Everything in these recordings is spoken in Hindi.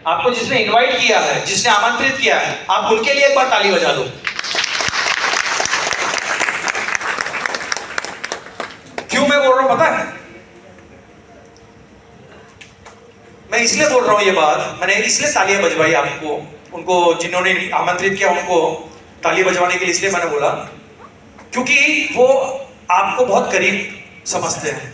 आपको जिसने इनवाइट किया है, जिसने आमंत्रित किया है, आप उनके लिए एक बार ताली बजा दो। क्यों मैं बोल रहा हूं पता है? मैं इसलिए बोल रहा हूं ये बात, मैंने इसलिए तालियां बजवाई आपको, उनको जिन्होंने आमंत्रित किया उनको ताली बजवाने के लिए इसलिए मैंने बोला, क्योंकि वो आपको बहुत करीब समझते हैं,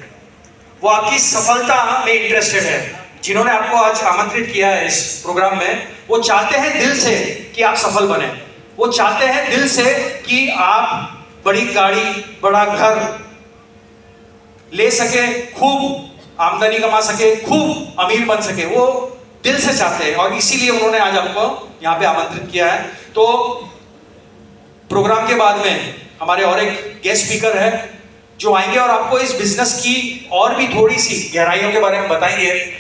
वो आपकी सफलता में इंटरेस्टेड है। जिन्होंने आपको आज आमंत्रित किया है इस प्रोग्राम में, वो चाहते हैं दिल से कि आप सफल बने। वो चाहते हैं दिल से कि आप बड़ी गाड़ी, बड़ा घर ले सके, खूब आमदनी कमा सके, खूब अमीर बन सके, वो दिल से चाहते हैं। और इसीलिए उन्होंने आज आपको यहाँ पे आमंत्रित किया है। तो प्रोग्राम के बाद में हमारे और एक गेस्ट स्पीकर है जो आएंगे और आपको इस बिजनेस की और भी थोड़ी सी गहराइयों के बारे में बताएंगे।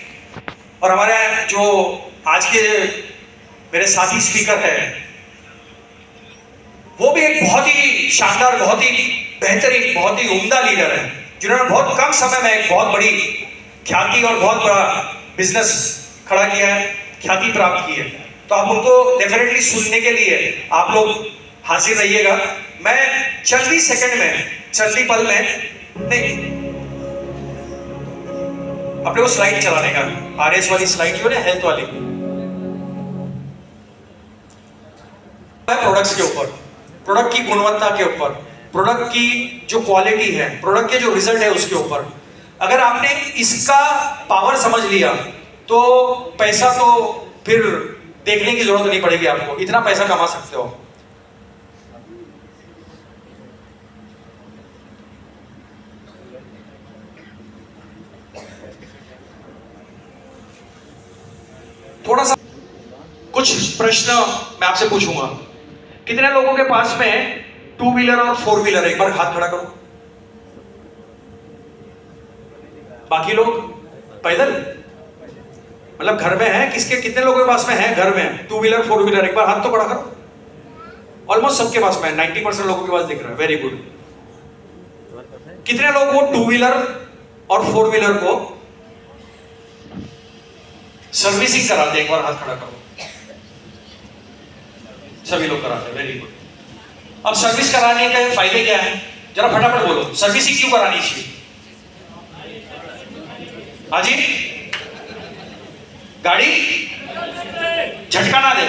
और हमारे जो आज के मेरे साथी स्पीकर है, वो भी एक बहुत ही शानदार, बहुत ही बेहतरीन, बहुत ही उम्दा लीडर है, जिन्होंने बहुत कम समय में एक बहुत बड़ी ख्याति और बहुत बड़ा बिजनेस खड़ा किया है, ख्याति प्राप्त की है। तो आप उनको डेफिनेटली सुनने के लिए आप लोग हाजिर रहिएगा। मैं चंद सेकंड में, चंद पल में नहीं, अपने को स्लाइड चलाने का, आरएस वाली स्लाइड जो है, हेल्थ वाली, प्रोडक्ट्स के ऊपर, प्रोडक्ट की गुणवत्ता के ऊपर, प्रोडक्ट की जो क्वालिटी है, प्रोडक्ट के जो रिजल्ट है उसके ऊपर। अगर आपने इसका पावर समझ लिया तो पैसा तो फिर देखने की जरूरत नहीं पड़ेगी, आपको इतना पैसा कमा सकते हो। थोड़ा सा कुछ प्रश्न मैं आपसे पूछूंगा। कितने लोगों के पास में 2 व्हीलर और 4 व्हीलर? एक बार हाथ खड़ा करो। बाकी लोग पैदल, मतलब घर में है किसके, कितने लोगों के पास में है घर में 2 व्हीलर 4 व्हीलर? एक बार हाथ तो खड़ा करो। ऑलमोस्ट सबके पास में, 90% लोगों के पास दिख रहा है। Very good. कितने लोग वो 2 व्हीलर और 4 व्हीलर को सर्विसिंग कराते हैं? एक बार हाथ खड़ा करो। सभी लोग कराते हैं। Very good. अब सर्विस कराने के फायदे क्या है, जरा फटाफट बोलो। सर्विसिंग क्यों करानी चाहिए? हाँ जी, गाड़ी झटका ना दे।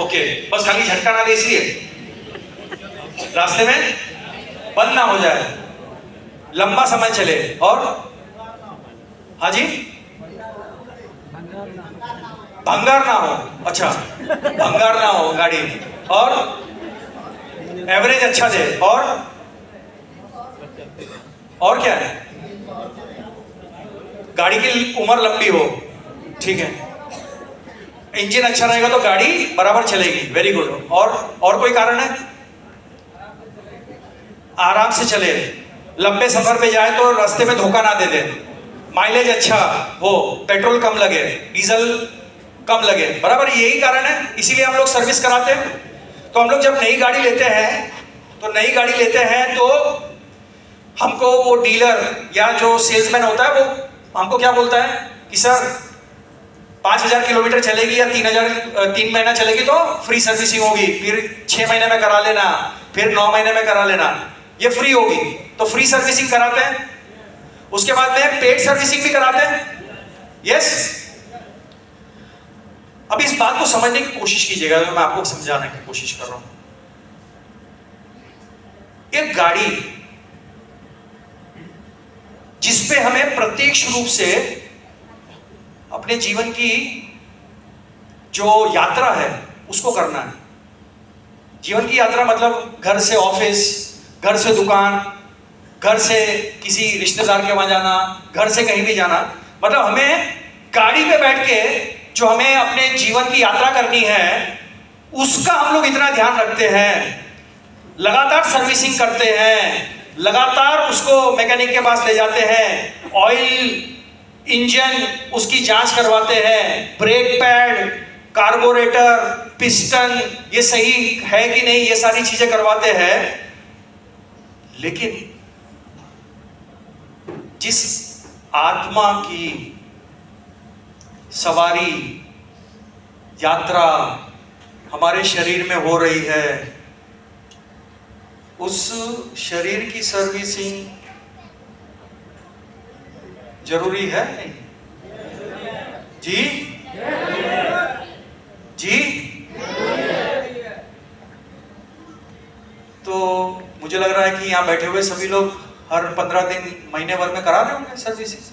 ओके, बस खाली झटका ना दे इसलिए, रास्ते में बंद ना हो जाए, लंबा समय चले। और हाँ जी, भंगार ना हो। अच्छा, भंगार ना हो गाड़ी, और एवरेज अच्छा दे। और क्या है, गाड़ी की उम्र लंबी हो। ठीक है, इंजन अच्छा रहेगा तो गाड़ी बराबर चलेगी। Very good. और कोई कारण है? आराम से चले, लंबे सफर पे जाए तो रास्ते में धोखा ना दे दे, माइलेज अच्छा हो, पेट्रोल कम लगे, डीजल कम लगे। बराबर यही कारण है, इसीलिए हम लोग सर्विस कराते हैं। तो हम लोग जब नई गाड़ी लेते हैं तो हमको वो डीलर या जो सेल्समैन होता है वो हमको क्या बोलता है कि सर 5000 किलोमीटर चलेगी या 3 महीना चलेगी तो फ्री सर्विसिंग होगी, फिर 6 महीने में करा लेना, फिर 9 महीने में करा लेना, ये फ्री होगी। तो फ्री सर्विसिंग कराते हैं, उसके बाद में पेड सर्विसिंग भी कराते हैं। यस। अब इस बात को समझने की कोशिश कीजिएगा, मैं आपको समझाने की कोशिश कर रहा हूं। एक गाड़ी जिसपे हमें प्रत्यक्ष रूप से अपने जीवन की जो यात्रा है उसको करना है। जीवन की यात्रा मतलब घर से ऑफिस, घर से दुकान, घर से किसी रिश्तेदार के वहां जाना, घर से कहीं भी जाना, मतलब हमें गाड़ी पे बैठ के जो हमें अपने जीवन की यात्रा करनी है उसका हम लोग इतना ध्यान रखते हैं, लगातार सर्विसिंग करते हैं, लगातार उसको मैकेनिक के पास ले जाते हैं, ऑयल इंजन उसकी जांच करवाते हैं, ब्रेक पैड, कार्बोरेटर, पिस्टन ये सही है कि नहीं, ये सारी चीजें करवाते हैं। लेकिन जिस आत्मा की सवारी यात्रा हमारे शरीर में हो रही है, उस शरीर की सर्विसिंग जरूरी है नहीं? जी जी। तो मुझे लग रहा है कि यहाँ बैठे हुए सभी लोग हर 15 दिन महीने भर में करा रहे होंगे सर्विसिंग।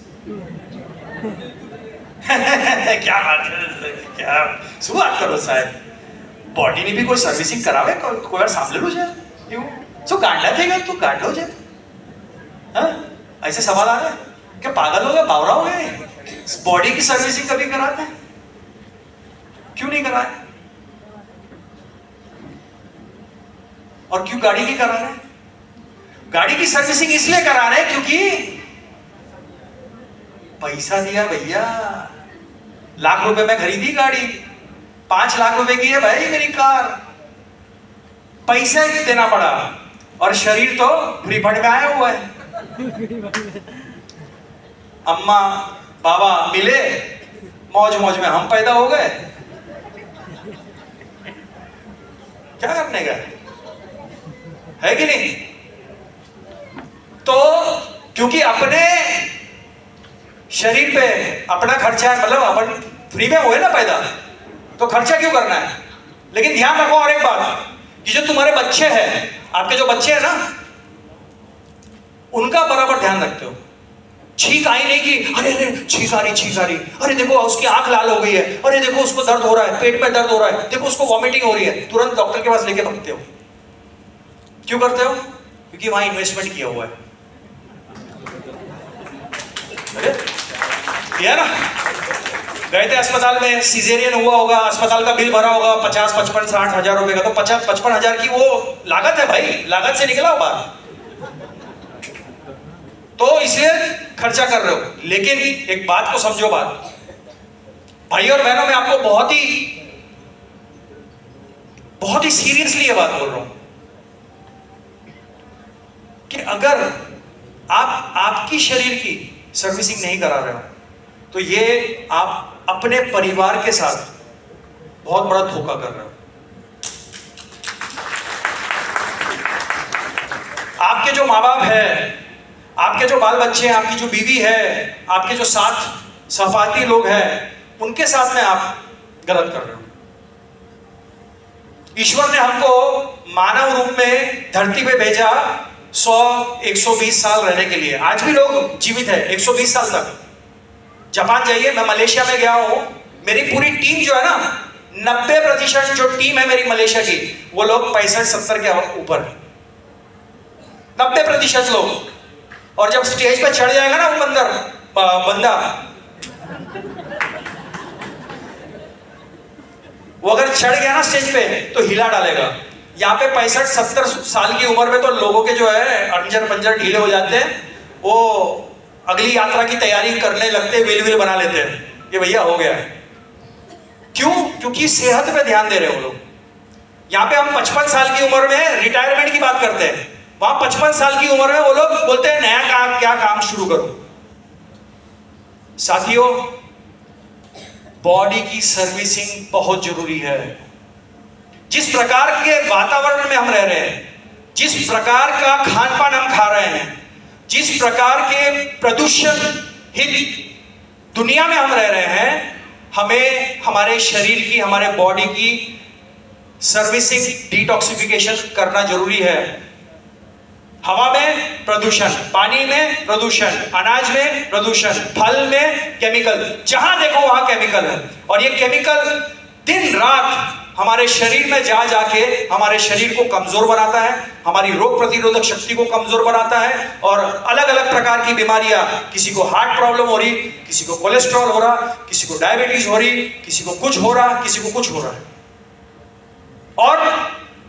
क्या बात है, क्या शुरुआत करो साहब, बॉडी ने भी कोई सर्विसिंग करावे, कोई बार सामने लो जाए क्यों सो गांडा देगा तू गांड हो जाए। हाँ ऐसे सवाल आ रहे हैं, क्या पागल हो गए, बावरा हो गए? बॉडी की सर्विसिंग कभी कराते हैं? क्यों नहीं कराए? और क्यों गाड़ी की करा रहे हैं? गाड़ी की सर्विसिंग इसलिए करा रहे हैं क्योंकि पैसा दिया भैया, लाख रुपए में खरीदी गाड़ी, 5 लाख रुपए की है भाई मेरी कार, पैसा देना पड़ा और शरीर तो रिफंड में आया हुआ है। अम्मा बाबा मिले, मौज मौज में हम पैदा हो गए, क्या करने का है कि नहीं? तो क्योंकि अपने शरीर पे अपना खर्चा है, मतलब अपन फ्री में हुए ना पैदा, तो खर्चा क्यों करना है? लेकिन ध्यान रखो और एक बात, कि जो तुम्हारे बच्चे हैं, आपके जो बच्चे हैं ना, उनका बराबर ध्यान रखते हो। छींक आई नहीं कि अरे अरे छींक आ रही, अरे देखो उसकी आंख लाल हो गई है, अरे देखो उसको दर्द हो रहा है, पेट में दर्द हो रहा है, देखो उसको वॉमिटिंग हो रही है, तुरंत डॉक्टर के पास लेके भागते हो। क्यों करते हो? क्योंकि वहां इन्वेस्टमेंट किया हुआ है। अरे किया ना, गए थे अस्पताल में, सीजेरियन हुआ होगा, अस्पताल का बिल भरा होगा 50, 55, 60 हजार रुपए का, तो 50, 55 हजार की वो लागत है भाई, लागत से निकला होगा, तो इसलिए खर्चा कर रहे हो। लेकिन एक बात को समझो, बात भाई और बहनों, मैं आपको बहुत ही सीरियसली ये बात बोल रहा हूं कि अगर आप आपकी शरीर की सर्विसिंग नहीं करा रहे हो, तो ये आप अपने परिवार के साथ बहुत बड़ा धोखा कर रहे हो। आपके जो माँ बाप है, आपके जो बाल बच्चे हैं, आपकी जो बीवी है, आपके जो साथ सहपाठी लोग हैं, उनके साथ में आप गलत कर रहे हो। ईश्वर ने हमको मानव रूप में धरती पे भेजा 100-120 साल रहने के लिए। आज भी लोग जीवित है 120 साल तक। जापान जाइए, मैं मलेशिया में गया हूं, मेरी पूरी टीम जो है ना, 90% जो टीम है मेरी मलेशिया की, वो लोग 65-70 के ऊपर है, 90% लोग। और जब स्टेज पे चढ़ जाएगा ना वो बंदा, वो अगर चढ़ गया ना स्टेज पे तो हिला डालेगा। यहाँ पे 65-70 साल की उम्र में तो लोगों के जो है अंजर पंजर ढीले हो जाते हैं, वो अगली यात्रा की तैयारी करने लगते, विल बना लेते हैं कि भैया हो गया है। क्यों? क्योंकि सेहत पे ध्यान दे रहे हो लोग। यहाँ पे हम 55 साल की उम्र में रिटायरमेंट की बात करते हैं, वहां 55 साल की उम्र में वो लोग बोलते हैं नया काम, क्या काम शुरू करो। साथियों, बॉडी की सर्विसिंग बहुत जरूरी है। जिस प्रकार के वातावरण में हम रह रहे हैं, जिस प्रकार का खान पान हम खा रहे हैं, जिस प्रकार के प्रदूषण हित दुनिया में हम रह रहे हैं, हमें हमारे शरीर की, हमारे बॉडी की सर्विसिंग, डिटॉक्सिफिकेशन करना जरूरी है। हवा में प्रदूषण, पानी में प्रदूषण, अनाज में प्रदूषण, फल में केमिकल, जहां देखो वहां केमिकल है। और ये केमिकल दिन रात हमारे शरीर में जाके हमारे शरीर को कमजोर बनाता है, हमारी रोग प्रतिरोधक शक्ति को कमजोर बनाता है, और अलग अलग प्रकार की बीमारियां, किसी को हार्ट प्रॉब्लम हो रही, किसी को कोलेस्ट्रॉल हो रहा, किसी को डायबिटीज हो रही, किसी को कुछ हो रहा, किसी को कुछ हो रहा है। और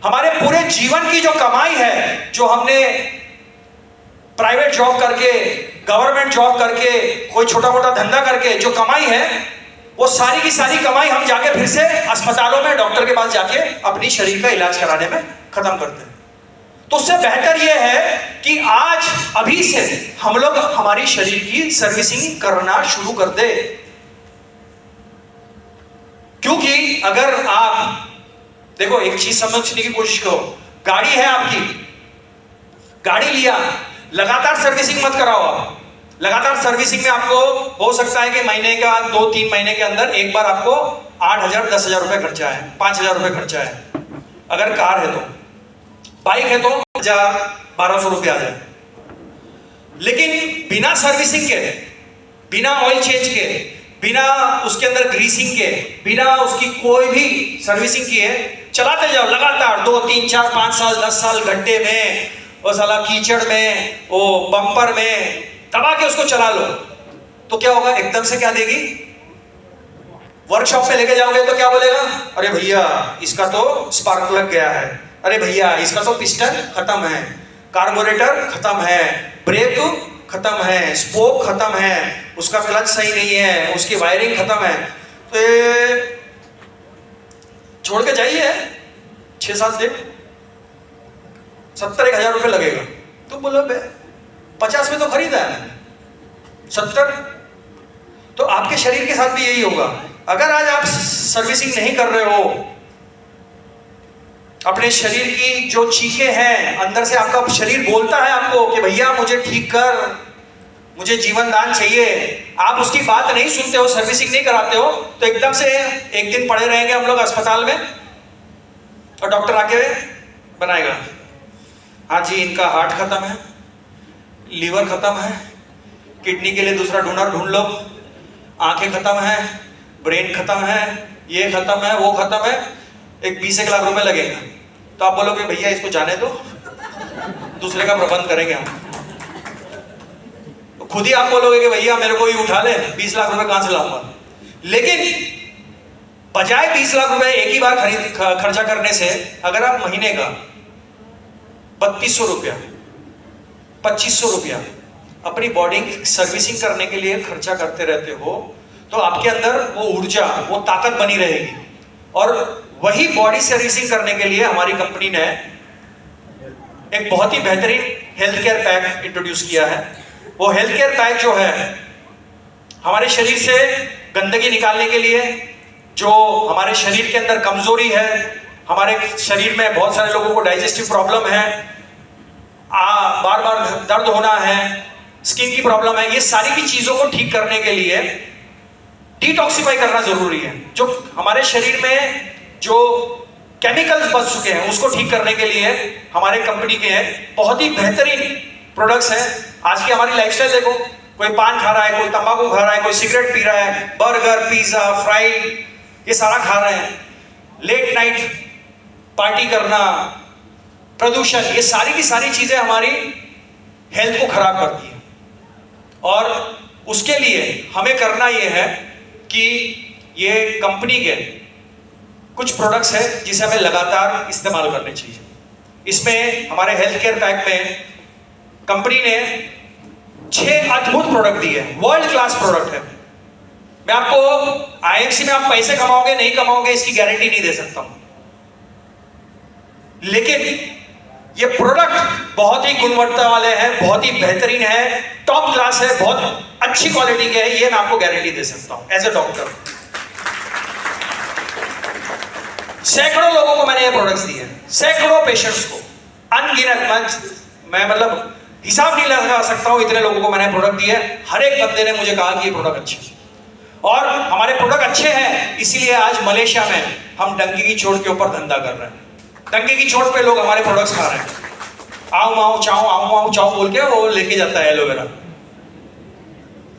हमारे पूरे जीवन की जो कमाई है, जो हमने प्राइवेट जॉब करके, गवर्नमेंट जॉब करके, कोई छोटा मोटा धंधा करके जो कमाई है, वो सारी की सारी कमाई हम जाके फिर से अस्पतालों में डॉक्टर के पास जाके अपनी शरीर का इलाज कराने में खत्म करते हैं। तो उससे बेहतर यह है कि आज अभी से हम लोग हमारी शरीर की सर्विसिंग करना शुरू कर दे, क्योंकि अगर आप देखो, एक चीज समझने की कोशिश करो, गाड़ी है आपकी, गाड़ी लिया, लगातार सर्विसिंग मत कराओ आप। लगातार सर्विसिंग में आपको हो सकता है कि महीने का 2-3 महीने के अंदर एक बार आपको 8,000 10,000 रुपए खर्चा है, 5,000 रुपए खर्चा है। अगर कार है तो, बाइक है तो 1,000-1,200 रुपये आ जाए। लेकिन बिना सर्विसिंग के, बिना ऑयल चेंज के, बिना उसके अंदर ग्रीसिंग के, बिना उसकी कोई भी सर्विसिंग किए चलाते जाओ लगातार 2, 3, 4, 5 साल, 10 साल, गड्ढे में, वो साला कीचड़ में, वो बम्पर में दबा के उसको चला लो, तो क्या होगा? एकदम से क्या देगी? वर्कशॉप में लेके जाओगे तो क्या बोलेगा? अरे भैया इसका तो स्पार्क लग गया है, अरे भैया इसका तो पिस्टन खत्म है, कार्बोरेटर खत्म है, ब्रेक खत्म है, स्पोक खत्म है, उसका क्लच सही नहीं है, उसकी वायरिंग खत्म है। तो छोड़ के जाइए 6-7 दिन, 70-1,000 रुपये लगेगा। तो बोलो 50 में तो खरीदा है मैंने, 70। तो आपके शरीर के साथ भी यही होगा। अगर आज आप सर्विसिंग नहीं कर रहे हो, अपने शरीर की जो चीखें हैं अंदर से, आपका शरीर बोलता है आपको कि भैया मुझे ठीक कर, मुझे जीवन दान चाहिए, आप उसकी बात नहीं सुनते हो, सर्विसिंग नहीं कराते हो, तो एकदम से एक दिन पड़े रहेंगे हम लोग अस्पताल में और डॉक्टर आके बनाएगा, हाँ जी इनका हार्ट खत्म है, लीवर खत्म है, किडनी के लिए दूसरा डोनर ढूंढ लो, आंखें खत्म है, ब्रेन खत्म है, ये खत्म है, वो खत्म है, एक 20 लाख रुपए लगेगा। तो आप बोलोगे भैया इसको जाने दो, दूसरे का प्रबंध करेंगे हम। तो खुद ही आप बोलोगे कि भैया मेरे को ही उठा ले, 20 लाख रुपए कहां से लाऊंगा। लेकिन बजाय 20 लाख रुपए एक ही बार खर्चा करने से, अगर आप महीने का 3,200 रुपया, 2,500 रुपया अपनी बॉडी की सर्विसिंग करने के लिए खर्चा करते रहते हो, तो आपके अंदर वो ऊर्जा, वो ताकत बनी रहेगी। और वही बॉडी सर्विसिंग करने के लिए हमारी कंपनी ने एक बहुत ही बेहतरीन हेल्थ केयर पैक इंट्रोड्यूस किया है। वो हेल्थ केयर पैक जो है, हमारे शरीर से गंदगी निकालने के लिए, जो हमारे शरीर के अंदर कमजोरी है, हमारे शरीर में बहुत सारे लोगों को डाइजेस्टिव प्रॉब्लम है, बार बार दर्द होना है, स्किन की प्रॉब्लम है, ये सारी की चीजों को ठीक करने के लिए डिटॉक्सिफाई करना जरूरी है। जो हमारे शरीर में जो केमिकल्स बच चुके हैं उसको ठीक करने के लिए हमारे कंपनी के बहुत ही बेहतरीन प्रोडक्ट्स हैं। आज की हमारी लाइफस्टाइल देखो, कोई पान खा रहा है, कोई तंबाकू खा रहा है, कोई सिगरेट पी रहा है, बर्गर, पिज्जा, फ्राइड, ये सारा खा रहे हैं, लेट नाइट पार्टी करना, प्रदूषण, ये सारी की सारी चीजें हमारी हेल्थ को खराब करती है। और उसके लिए हमें करना यह है कि ये कंपनी के कुछ प्रोडक्ट्स हैं जिसे हमें लगातार इस्तेमाल करने चाहिए। इसमें हमारे हेल्थ केयर पैक में कंपनी ने 6 अद्भुत प्रोडक्ट दिए, वर्ल्ड क्लास प्रोडक्ट है। मैं आपको आईएमसी में आप पैसे कमाओगे नहीं कमाओगे इसकी गारंटी नहीं दे सकता हूं, लेकिन ये प्रोडक्ट बहुत ही गुणवत्ता वाले हैं, बहुत ही बेहतरीन है, टॉप क्लास है, बहुत अच्छी क्वालिटी के है, ये मैं आपको गारंटी दे सकता हूं एज ए डॉक्टर। सैकड़ों लोगों को मैंने ये प्रोडक्ट्स दिए, सैकड़ों पेशेंट्स को, अनगिनत, मैं मतलब हिसाब नहीं लगा सकता हूं, इतने लोगों को मैंने प्रोडक्ट दिए। हर एक बंदे ने मुझे कहा कि ये प्रोडक्ट अच्छे हैं, और हमारे प्रोडक्ट अच्छे हैं इसीलिए आज मलेशिया में हम डंकी की चोट के ऊपर धंधा कर रहे हैं। डंकी की चोट पे लोग हमारे प्रोडक्ट्स खा रहे हैं। आओ माओ चाओ बोल के वो लेके जाता है एलोवेरा,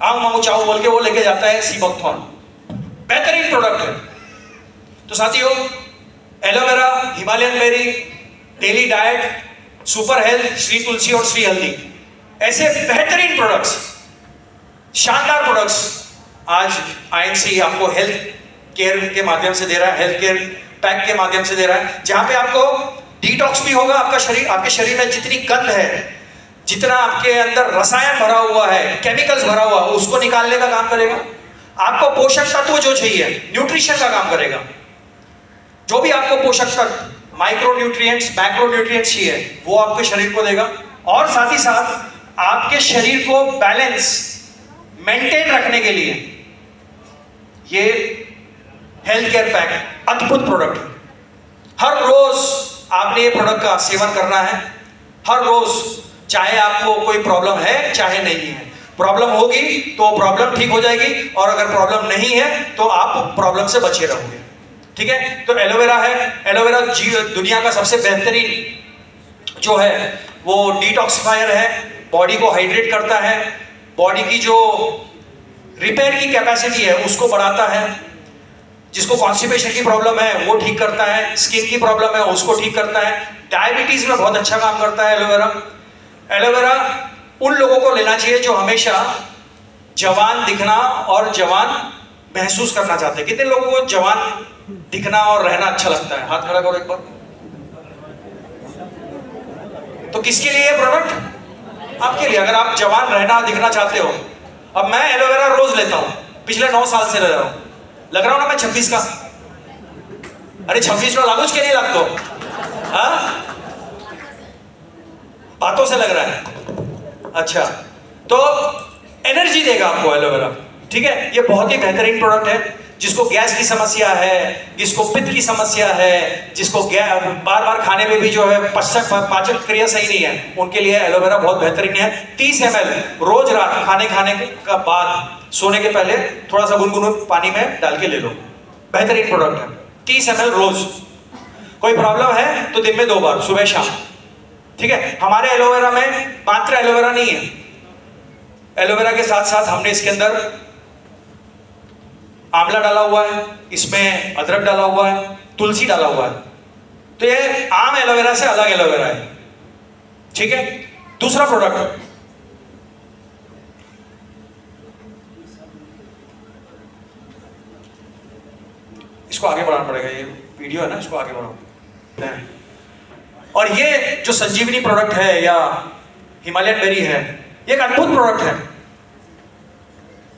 आओ माओ चाओ बोल के वो लेके जाता है सीबकथॉर्न, बेहतरीन प्रोडक्ट है। तो साथियों, aloe vera, Himalayan berry, daily diet, super health, Shri Tulsi और श्री हल्दी, ऐसे बेहतरीन प्रोडक्ट्स, शानदार प्रोडक्ट्स आज आईएनसी आपको हेल्थ केयर के माध्यम से दे रहा है, हेल्थ केयर पैक के माध्यम से दे रहा है, जहां पे आपको डिटॉक्स भी होगा। आपका शरीर, आपके शरीर में जितनी गंद है, जितना आपके अंदर रसायन भरा हुआ है, केमिकल्स भरा हुआ है, उसको निकालने का काम करेगा। आपको पोषक तत्व जो चाहिए, न्यूट्रिशन का काम करेगा। जो भी आपको पोषक तत्व, माइक्रो न्यूट्रिएंट्स, मैक्रो न्यूट्रिएंट्स चाहिए, वो आपके शरीर को देगा। और साथ ही साथ आपके शरीर को बैलेंस मेंटेन रखने के लिए ये हेल्थ केयर पैक, अद्भुत प्रोडक्ट है। हर रोज आपने ये प्रोडक्ट का सेवन करना है, हर रोज, चाहे आपको कोई प्रॉब्लम है चाहे नहीं है। प्रॉब्लम होगी तो प्रॉब्लम ठीक हो जाएगी, और अगर प्रॉब्लम नहीं है तो आप प्रॉब्लम से बचे रहोगे। ठीक है, तो एलोवेरा है। एलोवेरा दुनिया का सबसे बेहतरीन जो है वो डिटॉक्सिफायर है, बॉडी को हाइड्रेट करता है, बॉडी की जो रिपेयर की कैपेसिटी है उसको बढ़ाता है, जिसको कॉन्स्टिपेशन की प्रॉब्लम है वो ठीक करता है, स्किन की प्रॉब्लम है उसको ठीक करता है, डायबिटीज में बहुत अच्छा काम करता है एलोवेरा। एलोवेरा उन लोगों को लेना चाहिए जो हमेशा जवान दिखना और जवान महसूस करना चाहते हैं। कितने लोगों को जवान दिखना और रहना अच्छा लगता है? हाथ खड़ा करो एक बार। तो किसके लिए ये प्रोडक्ट? आपके लिए, अगर आप जवान रहना दिखना चाहते हो। अब मैं एलोवेरा रोज लेता हूं, पिछले 9 साल से ले रहा हूं। लग रहा हूं ना मैं 26 का? अरे 26 में लागू के नहीं लग तो, हाँ? बातों से लग रहा है। अच्छा, तो एनर्जी देगा आपको एलोवेरा। ठीक है, ये बहुत ही बेहतरीन प्रोडक्ट है। जिसको गैस की समस्या है, जिसको पित्त की समस्या है, जिसको बार बार खाने में भी जो है पाचन क्रिया सही नहीं है, उनके लिए एलोवेरा बहुत बेहतरीन है। 30 ml रोज रात खाने का बाद सोने के पहले थोड़ा सा गुनगुन पानी में डाल के ले लो। बेहतरीन प्रोडक्ट है। 30 ml रोज। कोई प्रॉब्लम है तो दिन में 2 बार, सुबह शाम। ठीक है, हमारे एलोवेरा में मात्र एलोवेरा नहीं है, एलोवेरा के साथ साथ हमने इसके अंदर आंवला डाला हुआ है, इसमें अदरक डाला हुआ है, तुलसी डाला हुआ है। तो ये आम एलोवेरा से अलग एलोवेरा है। ठीक है, दूसरा प्रोडक्ट, इसको आगे बढ़ाना पड़ेगा, ये वीडियो है ना, इसको आगे बढ़ाओ। और ये जो संजीवनी प्रोडक्ट है या हिमालयन बेरी है, ये एक अद्भुत प्रोडक्ट है।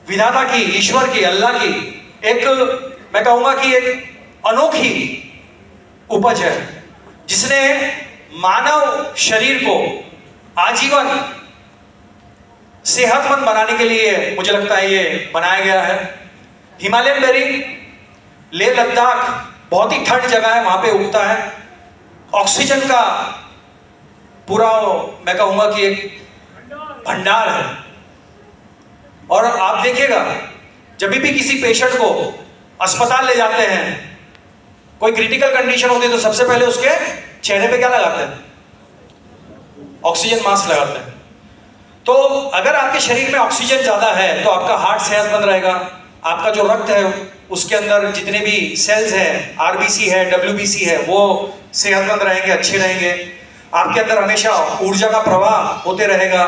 विधाता की, ईश्वर की, अल्लाह की एक, मैं कहूंगा कि एक अनोखी उपज है, जिसने मानव शरीर को आजीवन सेहतमंद बनाने के लिए, मुझे लगता है, ये बनाया गया है। हिमालयन बेरी लेह लद्दाख, बहुत ही ठंड जगह है, वहां पे उगता है। ऑक्सीजन का पूरा, मैं कहूंगा कि एक भंडार है। और आप देखिएगा, जब भी किसी पेशेंट को अस्पताल ले जाते हैं, कोई क्रिटिकल कंडीशन होती है, तो सबसे पहले उसके चेहरे पे क्या लगाते हैं? ऑक्सीजन मास्क लगाते हैं। तो अगर आपके शरीर में ऑक्सीजन ज्यादा है तो आपका हार्ट सेहतमंद रहेगा, आपका जो रक्त है उसके अंदर जितने भी सेल्स हैं, आरबीसी है, डब्ल्यूबीसी है, वो सेहतमंद रहेंगे, अच्छे रहेंगे। आपके अंदर हमेशा ऊर्जा का प्रवाह होते रहेगा।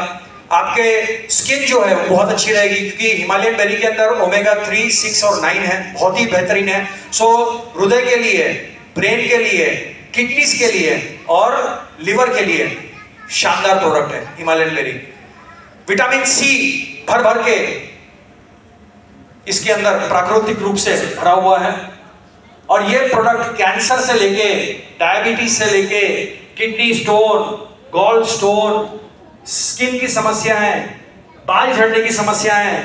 आपके स्किन जो है वो बहुत अच्छी रहेगी, क्योंकि हिमालयन बेरी के अंदर ओमेगा 3, 6 और 9 है, बहुत ही बेहतरीन है। सो हृदय के लिए, ब्रेन के लिए, किडनीज के लिए और लिवर के लिए शानदार प्रोडक्ट है हिमालयन बेरी। विटामिन सी भर भर के इसके अंदर प्राकृतिक रूप से भरा हुआ है। और ये प्रोडक्ट कैंसर से लेके, डायबिटीज से लेके, kidney stone, gall stone, skin की समस्याएं, बाल झड़ने की समस्याएं,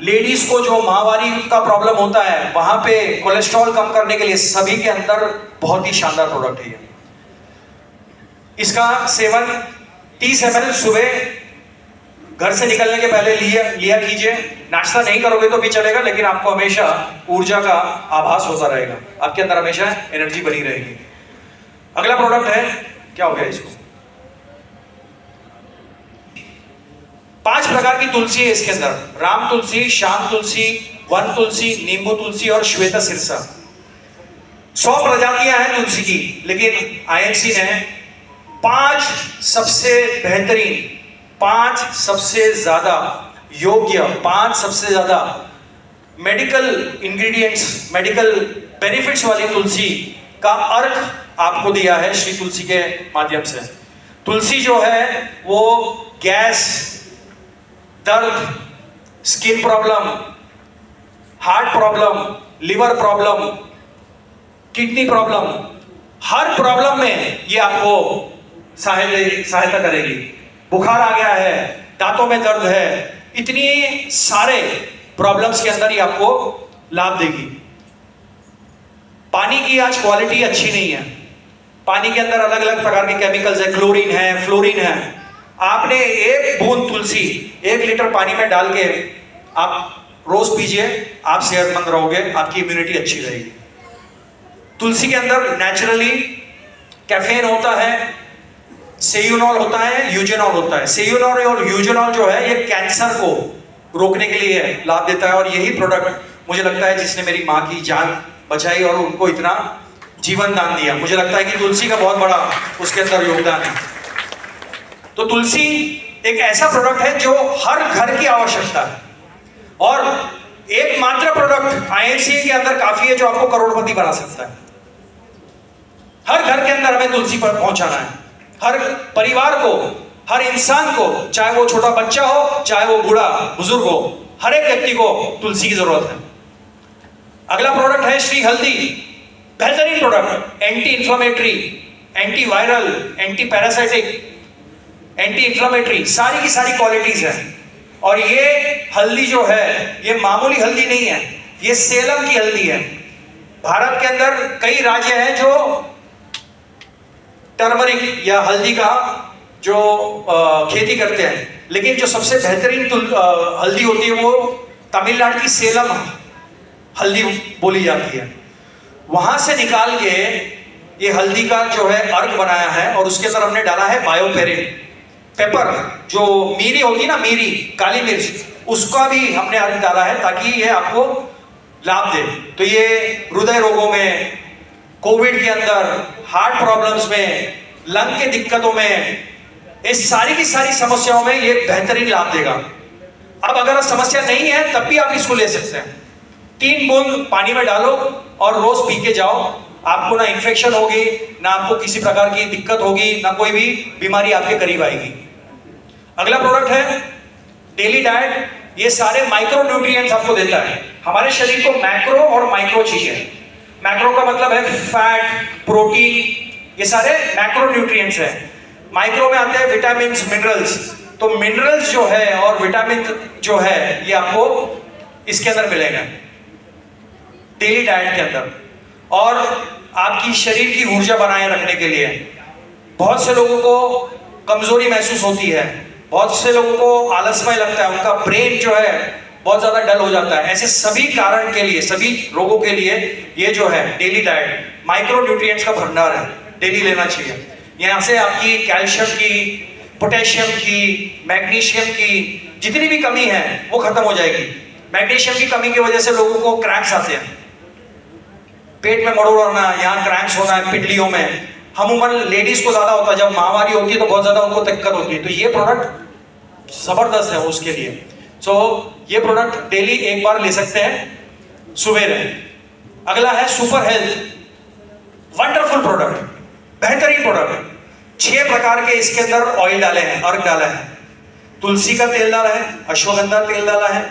लेडीज को जो माहवारी का प्रॉब्लम होता है वहां पे कोलेस्ट्रॉल कम करने के लिए, सभी के अंदर बहुत ही शानदार प्रोडक्ट है ये। इसका सेवन 30 ml सुबह घर से निकलने के पहले लिया कीजिए। नाश्ता नहीं करोगे तो भी चलेगा, लेकिन आपको हमेशा ऊर्जा का आभास होता रहेगा, आपके अंदर हमेशा एनर्जी बनी रहेगी। अगला प्रोडक्ट है, क्या हो गया इसको, 5 प्रकार की तुलसी है इसके अंदर। राम तुलसी, श्याम तुलसी, वन तुलसी, नींबू तुलसी और श्वेता सिरसा। 100 प्रजातियां हैं तुलसी की, लेकिन आईएनसी ने 5 सबसे बेहतरीन, 5 सबसे ज्यादा योग्य, 5 सबसे ज्यादा मेडिकल इंग्रेडिएंट्स, मेडिकल बेनिफिट्स वाली तुलसी का अर्क आपको दिया है श्री तुलसी के माध्यम से। तुलसी जो है वो गैस, दर्द, skin problem, heart problem, liver problem, kidney problem, हर प्रॉब्लम में ये आपको सहायता करेगी। बुखार आ गया है, दांतों में दर्द है, इतनी सारे प्रॉब्लम्स के अंदर ये आपको लाभ देगी। पानी की आज क्वालिटी अच्छी नहीं है, पानी के अंदर अलग अलग प्रकार के केमिकल्स है, क्लोरीन है, फ्लोरीन है। आपने एक बूंद तुलसी 1 लीटर पानी में डाल के आप रोज पीजिए, आप सेहतमंद रहोगे, आपकी इम्यूनिटी अच्छी रहेगी। तुलसी के अंदर नेचुरली कैफीन होता है, सेयूनॉल होता है, यूजेनॉल होता है। सेयूनॉल और यूजेनॉल जो है ये कैंसर को रोकने के लिए लाभ देता है, और यही प्रोडक्ट मुझे लगता है जिसने मेरी माँ की जान बचाई और उनको इतना जीवन दान दिया। मुझे लगता है कि तुलसी का बहुत बड़ा उसके अंदर योगदान है। तो तुलसी एक ऐसा प्रोडक्ट है जो हर घर की आवश्यकता है, और एकमात्र प्रोडक्ट आईएनसी के अंदर काफी है जो आपको करोड़पति बना सकता है। हर घर के अंदर हमें तुलसी पर पहुंचाना है, हर परिवार को, हर इंसान को, चाहे वो छोटा बच्चा हो, चाहे वो बूढ़ा बुजुर्ग हो, हर एक व्यक्ति को तुलसी की जरूरत है। अगला प्रोडक्ट है श्री हल्दी, बेहतरीन product, anti inflammatory, anti viral, anti parasitic, anti inflammatory, सारी की सारी क्वालिटीज है। और ये हल्दी जो है ये मामूली हल्दी नहीं है, ये सेलम की हल्दी है। भारत के अंदर कई राज्य हैं जो टर्मरिक या हल्दी का जो खेती करते हैं, लेकिन जो सबसे बेहतरीन हल्दी होती है वो तमिलनाडु की सेलम हल्दी बोली जाती है। वहां से निकाल के ये हल्दी का जो है अर्क बनाया है, और उसके अंदर हमने डाला है बायोपेरिन पेपर, जो मीरी होगी ना, मीरी काली मिर्च, उसका भी हमने अर्क डाला है ताकि ये आपको लाभ दे। तो ये हृदय रोगों में, कोविड के अंदर, हार्ट प्रॉब्लम्स में, लंग के दिक्कतों में, इस सारी की सारी समस्याओं में ये बेहतरीन लाभ देगा। अब अगर समस्या नहीं है तब भी आप इसको ले सकते हैं। 3 बूंद पानी में डालो और रोज पी के जाओ, आपको ना इन्फेक्शन होगी, ना आपको किसी प्रकार की दिक्कत होगी, ना कोई भी बीमारी आपके करीब आएगी। अगला प्रोडक्ट है डेली डाइट, ये सारे माइक्रो न्यूट्रिएंट्स आपको देता है। हमारे शरीर को मैक्रो और माइक्रो चाहिए। मैक्रो का मतलब है फैट, प्रोटीन, ये सारे मैक्रो न्यूट्रिएंट्स हैं। माइक्रो में आते हैं विटामिन, मिनरल्स। तो मिनरल्स जो है और विटामिन जो है ये आपको इसके अंदर मिलेगा डेली डाइट के अंदर। और आपकी शरीर की ऊर्जा बनाए रखने के लिए, बहुत से लोगों को कमजोरी महसूस होती है, बहुत से लोगों को आलसमय लगता है, उनका ब्रेन जो है बहुत ज्यादा डल हो जाता है। ऐसे सभी कारण के लिए, सभी रोगों के लिए ये जो है डेली डाइट माइक्रो न्यूट्रिएंट्स का भंडार है, डेली लेना चाहिए। यहाँ से आपकी कैल्शियम की, पोटेशियम की, मैग्नीशियम की जितनी भी कमी है वो खत्म हो जाएगी। मैग्नीशियम की कमी की वजह से लोगों को क्रैक्स आते हैं, पेट में मरोड़ होना, यहाँ क्रैक्स होना है पिंडलियों में। अमूमन लेडीज को ज्यादा होता है, जब माहवारी होती है तो बहुत ज्यादा उनको दिक्कत होती है। तो ये प्रोडक्ट जबरदस्त है उसके लिए। सो ये प्रोडक्ट डेली एक बार ले सकते हैं सुबह। अगला है सुपर हेल्थ, वंडरफुल प्रोडक्ट, बेहतरीन प्रोडक्ट। 6 प्रकार के इसके अंदर ऑयल डाले हैं, अर्क डाला है। तुलसी का तेल डाला है, अश्वगंधा तेल डाला है,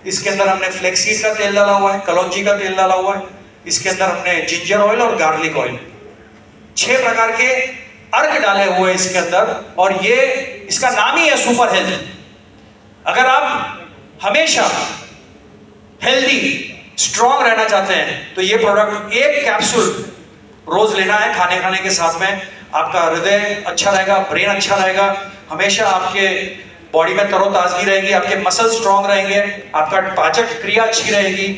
इसके अंदर हमने फ्लेक्सीड का तेल डाला हुआ है, कलौंजी का तेल डाला हुआ है, इसके अंदर हमने जिंजर ऑयल और गार्लिक ऑयल, 6 प्रकार के अर्क डाले हुए इसके अंदर। और ये इसका नाम ही है सुपर हेल्थ। अगर आप हमेशा हेल्दी, स्ट्रॉन्ग रहना चाहते हैं तो ये प्रोडक्ट एक कैप्सूल रोज लेना है खाने के साथ में। आपका हृदय अच्छा रहेगा, ब्रेन अच्छा रहेगा, हमेशा आपके बॉडी में तरोताजगी रहेगी, आपके मसल स्ट्रॉन्ग रहेंगे, आपका पाचक क्रिया अच्छी रहेगी,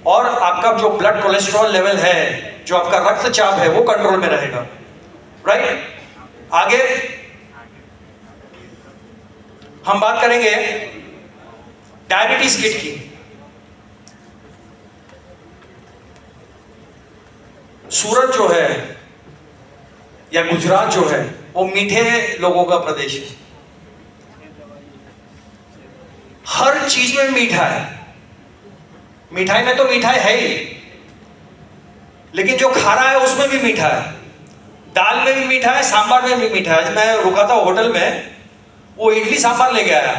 और आपका जो ब्लड कोलेस्ट्रॉल लेवल है, जो आपका रक्तचाप है, वो कंट्रोल में रहेगा। राइट? आगे हम बात करेंगे डायबिटीज किट की। सूरत जो है या गुजरात जो है वो मीठे लोगों का प्रदेश है। हर चीज में मीठा है, मिठाई में तो मिठाई है ही, लेकिन जो खारा है उसमें भी मीठा है, दाल में भी मीठा है, सांभर में भी मीठा है। मैं रुका था होटल में, वो इडली सांभर लेके आया,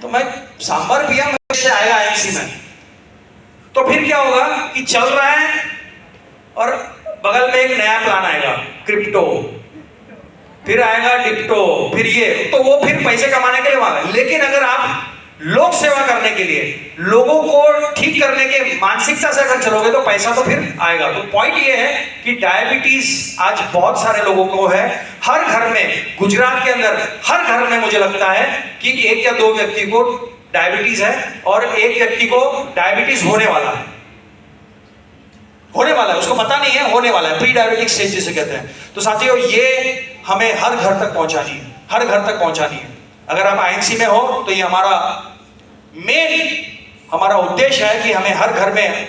तो मैं सांभर पिया, मुझे आएगा आईएनसी में, तो फिर क्या होगा कि चल रहा है और बगल में एक नया प्लान आएगा क्रिप्टो, फिर आएगा डिप्टो, फिर ये, तो वो फिर पैसे कमाने के लिए वहां। लेकिन अगर आप लोक सेवा करने के लिए, लोगों को ठीक करने के मानसिकता से अगर चलोगे तो पैसा तो फिर आएगा। तो पॉइंट ये है कि डायबिटीज आज बहुत सारे लोगों को है, हर घर में, गुजरात के अंदर हर घर में मुझे लगता है कि 1 या 2 व्यक्ति को डायबिटीज है और 1 व्यक्ति को डायबिटीज होने वाला है, उसको पता नहीं है, होने वाला है, प्री डायबिटिक स्टेज जिसे कहते हैं। तो साथियों, ये हमें हर घर तक पहुंचानी है, हर घर तक पहुंचानी है। अगर आप आईएनसी में हो तो ये हमारा उद्देश्य है कि हमें हर घर में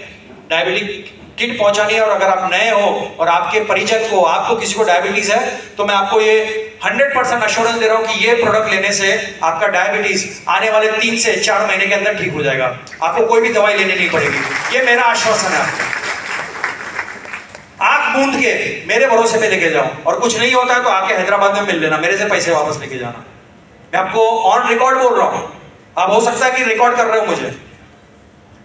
डायबिटिक किट पहुंचानी है। और अगर आप नए हो और आपके परिजन को, आपको किसी को डायबिटीज है, तो मैं आपको ये 100% अश्योरेंस दे रहा हूं कि ये प्रोडक्ट लेने से आपका डायबिटीज आने वाले 3 से 4 महीने के अंदर ठीक हो जाएगा। आपको कोई भी दवाई लेनी नहीं पड़ेगी, ये मेरा आश्वासन है आपको। आंख मूंद के मेरे भरोसे पे लेके जाओ, और कुछ नहीं होता है तो आके हैदराबाद में मिल लेना, मेरे से पैसे वापस लेके जाना। मैं आपको ऑन रिकॉर्ड बोल रहा हूं, आप हो सकता है कि रिकॉर्ड कर रहे हो मुझे।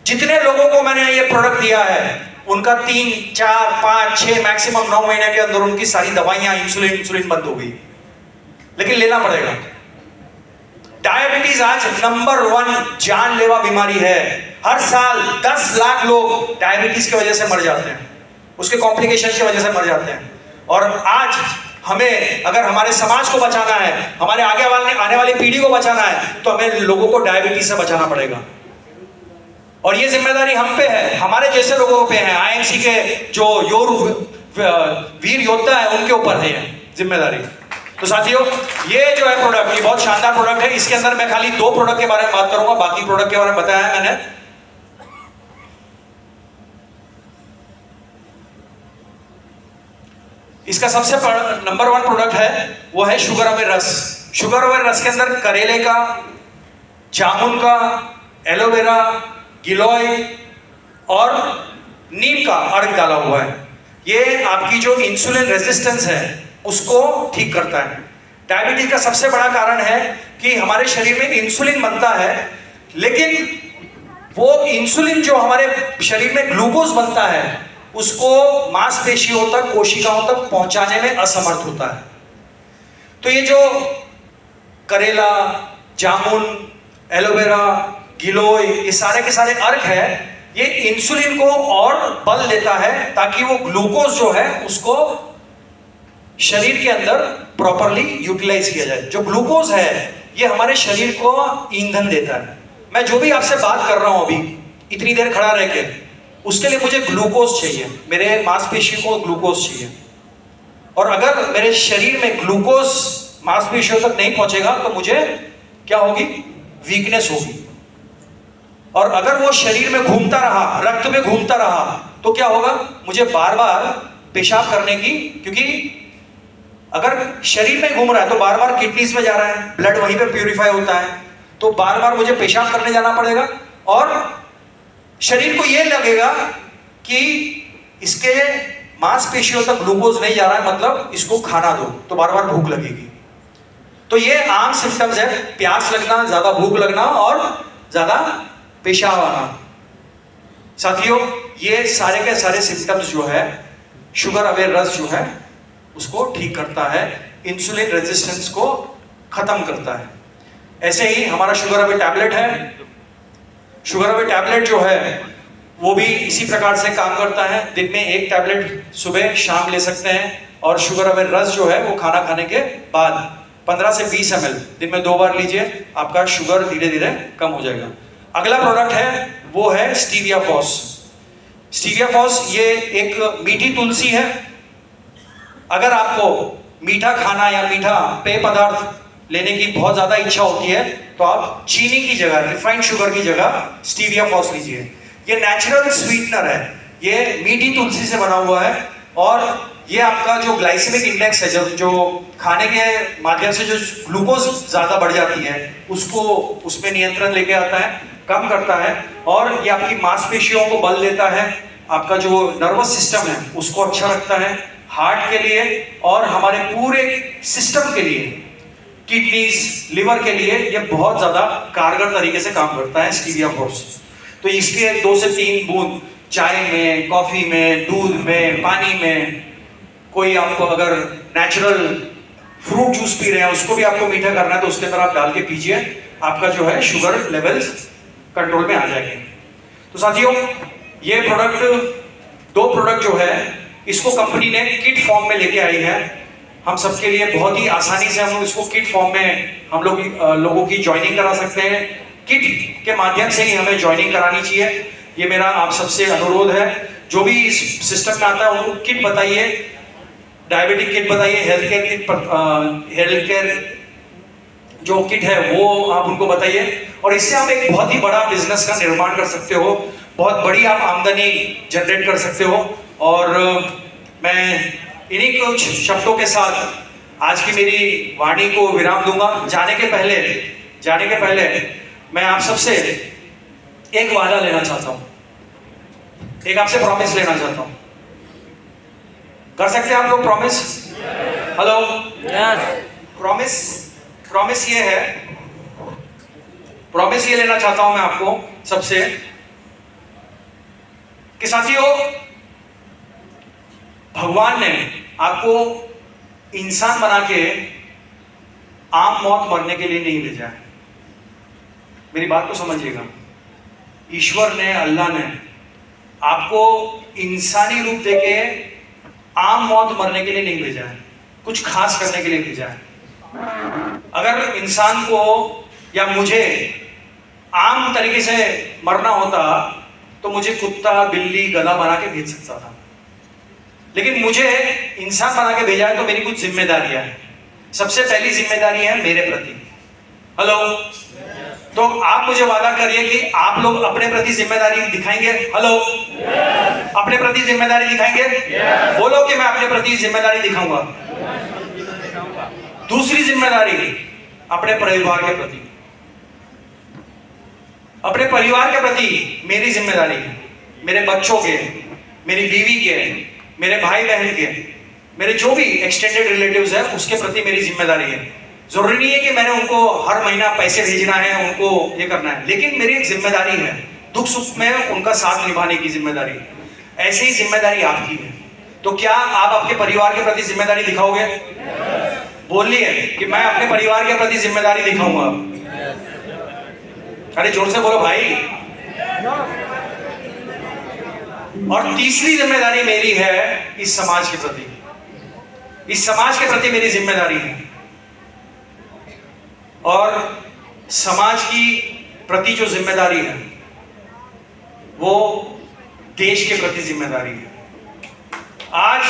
जितने लोगों को मैंने ये प्रोडक्ट दिया है, उनका 3, 4, 5, 6 मैक्सिमम 9 महीने के अंदर उनकी सारी दवाइयां, इंसुलिन बंद हो गई। लेकिन लेना पड़ेगा। डायबिटीज आज नंबर 1 जानलेवा बीमारी है। हर साल 10 लाख लोग डायबिटीज की वजह से मर जाते हैं, उसके कॉम्प्लिकेशन की वजह से मर जाते हैं। और आज हमें, अगर हमारे समाज को बचाना है, हमारे आने वाली पीढ़ी को बचाना है, तो हमें लोगों को डायबिटीज से बचाना पड़ेगा। और ये जिम्मेदारी हम पे है, हमारे जैसे लोगों पे है। आईएमसी के जो वीर योद्धा है, उनके ऊपर है ये जिम्मेदारी। तो साथियों, ये जो है प्रोडक्ट, ये बहुत शानदार प्रोडक्ट है। इसके अंदर मैं खाली 2 प्रोडक्ट के बारे में बात करूंगा, बाकी प्रोडक्ट के बारे में बताया है मैंने। इसका सबसे नंबर 1 प्रोडक्ट है, वो है शुगर अवेयर रस। शुगर अवेयर रस के अंदर करेले का, जामुन का, एलोवेरा, गिलोय और नीम का अर्क डाला हुआ है। ये आपकी जो इंसुलिन रेजिस्टेंस है उसको ठीक करता है। डायबिटीज का सबसे बड़ा कारण है कि हमारे शरीर में इंसुलिन बनता है, लेकिन वो इंसुलिन जो हमारे शरीर में ग्लूकोज बनता है, उसको मांसपेशियों तक, कोशिकाओं तक पहुंचाने में असमर्थ होता है। तो ये जो करेला, जामुन, एलोवेरा, गिलोय, ये सारे के सारे अर्क है, ये इंसुलिन को और बल देता है ताकि वो ग्लूकोज जो है उसको शरीर के अंदर प्रॉपरली यूटिलाइज किया जाए। जो ग्लूकोज है ये हमारे शरीर को ईंधन देता है। मैं जो भी आपसे बात कर रहा हूं अभी, इतनी देर खड़ा रह के, उसके लिए मुझे ग्लूकोज चाहिए, मेरे मांसपेशियों को ग्लूकोज चाहिए। और अगर मेरे शरीर में ग्लूकोज मांसपेशियों तक नहीं पहुंचेगा तो मुझे क्या होगी? वीकनेस होगी। और अगर वो शरीर में घूमता रहा, रक्त में घूमता रहा, तो क्या होगा? मुझे बार बार पेशाब करने की, क्योंकि अगर शरीर में घूम रहा है तो बार बार किडनीज में जा रहा है, ब्लड वहीं पे प्यूरिफाई होता है, तो बार बार मुझे पेशाब करने जाना पड़ेगा। और शरीर को यह लगेगा कि इसके मांसपेशियों तक ग्लूकोज नहीं जा रहा है, मतलब इसको खाना दो, तो बार बार भूख लगेगी। तो ये आम सिम्टम्स है, प्यास लगना, ज्यादा भूख लगना और ज्यादा पेशाब आना। साथियों, ये सारे के सारे सिम्टम्स जो है, शुगर अवेयर रस जो है उसको ठीक करता है, इंसुलिन रेजिस्टेंस को खत्म करता है। ऐसे ही हमारा शुगर अवेयर टैबलेट है। शुगर अवेयर टैबलेट जो है वो भी इसी प्रकार से काम करता है। दिन में 1 टैबलेट सुबह शाम ले सकते हैं, और शुगर अवेयर रस जो है वो खाना खाने के बाद 15 से 20 ml दिन में 2 बार लीजिए, आपका शुगर धीरे धीरे कम हो जाएगा। अगला प्रोडक्ट है वो है स्टीविया फॉस। स्टीविया फॉस ये एक मीठी तुलसी है। अगर आपको मीठा खाना या मीठा पेय पदार्थ लेने की बहुत ज्यादा इच्छा होती है, तो आप चीनी की जगह, रिफाइंड शुगर की जगह स्टीविया फॉस लीजिए। ये नेचुरल स्वीटनर है, ये मीठी तुलसी से बना हुआ है, और ये आपका जो ग्लाइसेमिक इंडेक्स है, जो खाने के माध्यम से जो ग्लूकोज ज्यादा बढ़ जाती है उसको उसमें नियंत्रण लेके आता है, कम करता है, और ये आपकी मांसपेशियों को बल देता है, आपका जो नर्वस सिस्टम है उसको अच्छा रखता है, हार्ट के लिए और हमारे पूरे सिस्टम के लिए, किडनीज, लिवर के लिए ये बहुत ज्यादा कारगर तरीके से काम करता है स्टीविया फॉस। तो इसके 2 से 3 बूंद चाय में, कॉफी में, दूध में, पानी में, कोई आपको अगर नेचुरल फ्रूट जूस पी रहे हैं उसको भी आपको मीठा करना है तो उसके अंदर आप डाल के पीजिए। आपका जो है शुगर लेवल्स कंट्रोल में आ जाएंगे। तो साथियों, ये दो प्रोडक्ट जो है इसको कंपनी ने किट फॉर्म में लेके आई है हम सबके लिए। बहुत ही आसानी से हम इसको किट फॉर्म में हम लोगों की ज्वाइनिंग करा सकते हैं। किट के माध्यम से ही हमें ज्वाइनिंग करानी चाहिए, ये मेरा आप सबसे अनुरोध है। जो भी इस सिस्टम में आता है उनको किट बताइए, डायबिटिक किट बताइए, हेल्थ केयर जो किट है वो आप उनको बताइए, और इससे आप एक बहुत ही बड़ा बिजनेस का निर्माण कर सकते हो, बहुत बड़ी आप आमदनी जनरेट कर सकते हो। और मैं इन्हीं कुछ शब्दों के साथ आज की मेरी वाणी को विराम दूंगा। जाने के पहले मैं आप सबसे एक वादा लेना चाहता हूं, एक आपसे प्रॉमिस लेना चाहता हूं। कर सकते हैं आप लोग प्रॉमिस? हेलो, प्रॉमिस ये लेना चाहता हूं मैं आपको सबसे कि साथियों, भगवान ने आपको इंसान बना के आम मौत मरने के लिए नहीं भेजा है। मेरी बात को समझिएगा। ईश्वर ने, अल्लाह ने आपको इंसानी रूप देके आम मौत मरने के लिए नहीं भेजा है, कुछ खास करने के लिए भेजा है। अगर इंसान को या मुझे आम तरीके से मरना होता तो मुझे कुत्ता, बिल्ली, गधा बना के भेज सकता था, लेकिन मुझे इंसान बना के भेजा है तो मेरी कुछ जिम्मेदारियां हैं। सबसे पहली जिम्मेदारी है मेरे प्रति। हेलो, तो आप मुझे वादा करिए कि आप लोग अपने प्रति जिम्मेदारी दिखाएंगे। हेलो, अपने प्रति जिम्मेदारी दिखाएंगे? बोलो कि मैं अपने प्रति जिम्मेदारी दिखाऊंगा। दूसरी जिम्मेदारी अपने परिवार के प्रति। अपने परिवार के प्रति मेरी जिम्मेदारी है, मेरे बच्चों के, मेरी बीवी के, मेरे भाई बहन के, मेरे जो भी एक्सटेंडेड रिलेटिव्स है उसके प्रति मेरी जिम्मेदारी है। जरूरी नहीं है कि मैंने उनको हर महीना पैसे भेजना है, उनको ये करना है, लेकिन मेरी एक जिम्मेदारी है दुख सुख में उनका साथ निभाने की जिम्मेदारी। ऐसी ही जिम्मेदारी आपकी है। तो क्या आप आपके परिवार के प्रति जिम्मेदारी दिखाओगे? बोलिए कि मैं अपने परिवार के प्रति जिम्मेदारी दिखाऊंगा। अरे जोर से बोलो भाई। और तीसरी जिम्मेदारी मेरी है इस समाज के प्रति। इस समाज के प्रति मेरी जिम्मेदारी है, और समाज की प्रति जो जिम्मेदारी है वो देश के प्रति जिम्मेदारी है। आज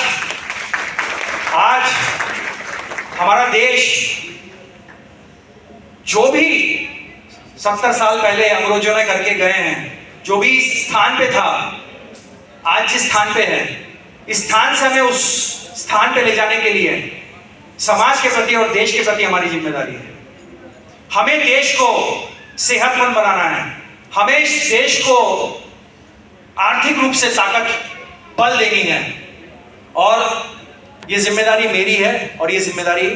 हमारा देश जो भी 70 साल पहले अंग्रेजों ने करके गए हैं, जो भी स्थान पे था, आज जिस स्थान पे है, इस स्थान से हमें उस स्थान पे ले जाने के लिए समाज के प्रति और देश के प्रति हमारी जिम्मेदारी है। हमें देश को सेहतमंद बनाना है, हमें इस देश को आर्थिक रूप से ताकत बल देनी है, और ये जिम्मेदारी मेरी है और ये जिम्मेदारी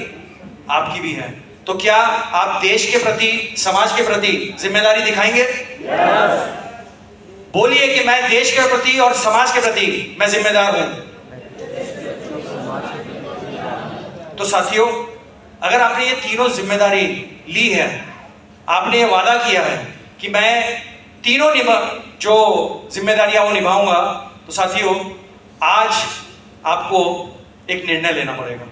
आपकी भी है। तो क्या आप देश के प्रति, समाज के प्रति जिम्मेदारी दिखाएंगे? बोलिए कि मैं देश के प्रति और समाज के प्रति मैं जिम्मेदार हूं। तो साथियों, अगर आपने ये तीनों जिम्मेदारी ली है, आपने ये वादा किया है कि मैं तीनों जो जिम्मेदारियां वो निभाऊंगा, तो साथियों आज आपको एक निर्णय लेना पड़ेगा।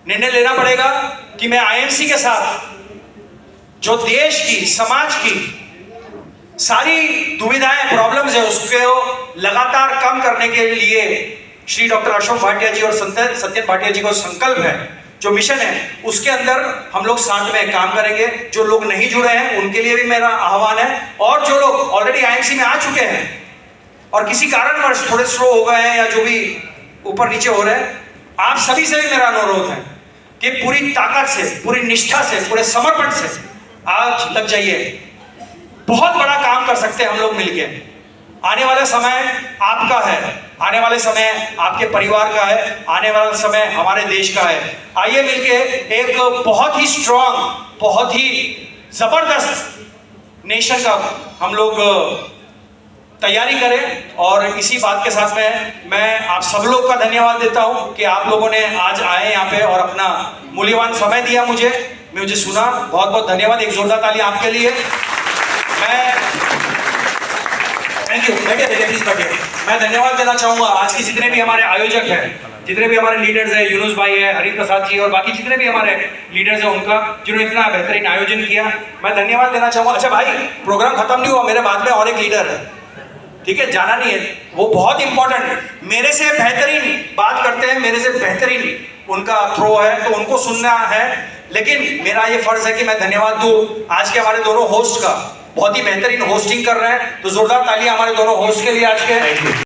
निर्णय लेना पड़ेगा कि मैं आईएमसी के साथ जो देश की, समाज की सारी दुविधाएं, प्रॉब्लम्स है, उसको लगातार कम करने के लिए श्री डॉक्टर अशोक भाटिया जी और सत्यन भाटिया जी को संकल्प है, जो मिशन है, उसके अंदर हम लोग साथ में काम करेंगे। जो लोग नहीं जुड़े हैं उनके लिए भी मेरा आह्वान है, और जो लोग ऑलरेडी आईएमसी में आ चुके हैं और किसी कारणवश थोड़े स्लो हो गए हैं या जो भी ऊपर नीचे हो रहे हैं, आप सभी से भी मेरा अनुरोध है कि पूरी ताकत से, पूरी निष्ठा से, पूरे समर्पण से आज लग जाइए। बहुत बड़ा काम कर सकते हैं हम लोग मिलके। आने वाला समय आपका है, आने वाले समय आपके परिवार का है, आने वाला समय हमारे देश का है। आइए मिलके एक बहुत ही स्ट्रांग, बहुत ही जबरदस्त नेशन का हम लोग तैयारी करें। और इसी बात के साथ में मैं आप सब लोग का धन्यवाद देता हूं कि आप लोगों ने आज आए यहाँ पे और अपना मूल्यवान समय दिया मुझे। मुझे सुना। बहुत बहुत धन्यवाद, एक जोरदार ताली आपके लिए। Thank you. बैठिए बैठिए प्लीज बैठिए। मैं धन्यवाद देना चाहूंगा आज के जितने भी हमारे आयोजक हैं, जितने भी हमारे लीडर्स हैं, यूनुस भाई है, हरि प्रसाद जी और बाकी जितने भी हमारे लीडर्स हैं उनका, जिन्होंने इतना बेहतरीन आयोजन किया, मैं धन्यवाद देना चाहूंगा। अच्छा भाई, प्रोग्राम खत्म नहीं हुआ, मेरे बाद में और एक लीडर है, ठीक है, जाना नहीं है, वो बहुत इंपॉर्टेंट, मेरे से बेहतरीन बात करते हैं, मेरे से बेहतरीन उनका थ्रो है, तो उनको सुनना है। लेकिन मेरा ये फर्ज है कि मैं धन्यवाद दूं आज के हमारे दोनों होस्ट का, बहुत ही बेहतरीन होस्टिंग कर रहे हैं, तो जोरदार तालियां हमारे दोनों होस्ट के लिए आज के।